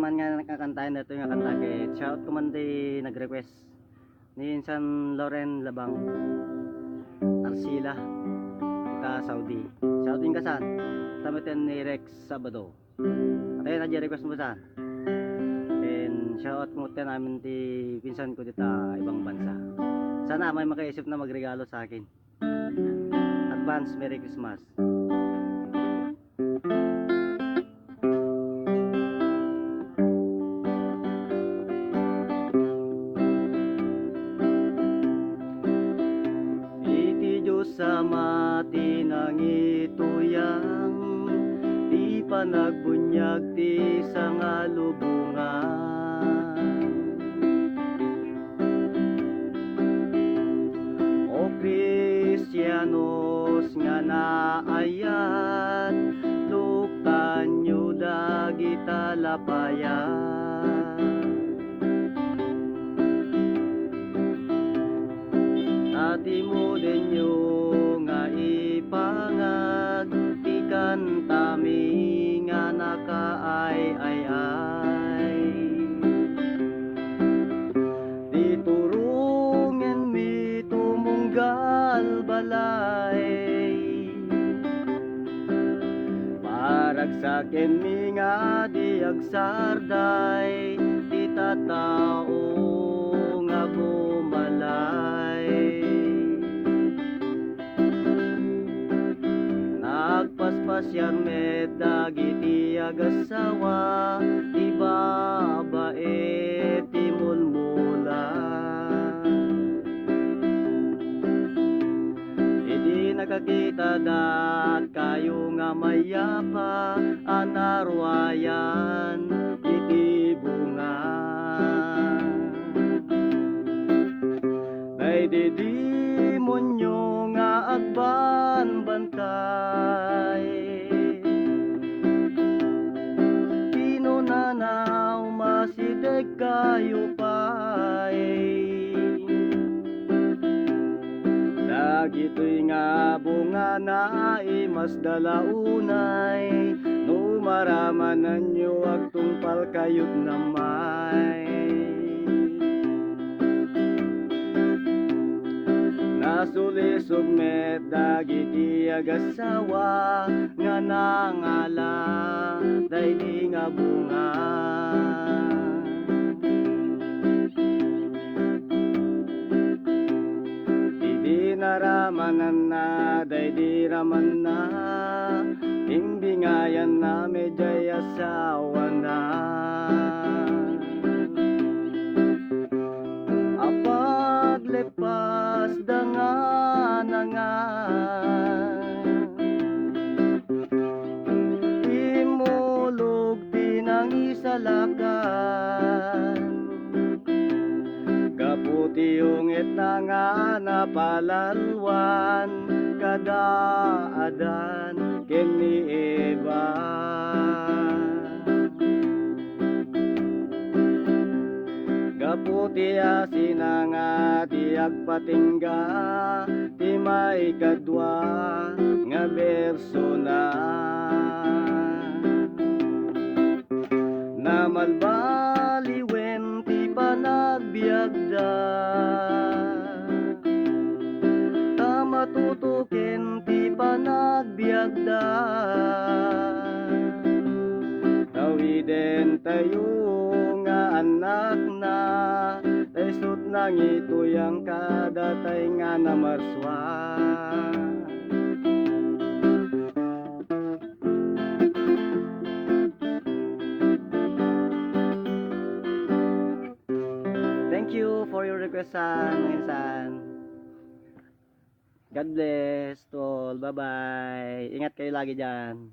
man nga nakakantahin na ito yung kanta kay shout ko man di nag-request ni San Loren Labang Arcila ka Saudi. Shout din ka san tamaten ni Rex Sabado. At ayun na request mo san. And shout mo tayo namin ti pinsan ko dito ibang bansa. Sana may makaisip na magregalo sa akin. Advance Merry Christmas. Sa mati ng ituyang di pa nagbunyag ti sa nga lubungan. O Kristiyanos nga naayat lukan nyo dagita lapayan. Ati mo din nyo nga ipangag ikan tami nga nakaay-ay-ay. Diturungen mi tumunggal balay paragsaken mi nga di agsarday di tatao nga bumalay. Nagpaspasyan met dagiti agasawa ti babae ti mulmula. Idi nakakita dat kayo nga mayapa anarwayan iti bunga. Ay di demonyo nga agban bantay pinunanaw masideg kayo pay. Dagitoy nga bunga na imas dalaunay no maramanan nyo agtungpal kayot namay. Nasulisog met dagiti agasawa nga nangala daydi nga bunga. Idi naramanan na daydi raman na hindi nga yan na medyay asawa na. Apaglepas imulog tinang isalakan kaputi yung etna nga napalalwan kadaadan ken ni Eva. Kaputi asin nga ti agpatingga ti may kadwa nga berso na. Namalbaliwen ti panagbiagda tamatutuken ti panagbiagda. Tawiden tayo nga anak na taysot nang ituyang kadatay nga namarswa. Thank you for your request san. God bless to all. Bye bye. Ingat kayo lagi dyan.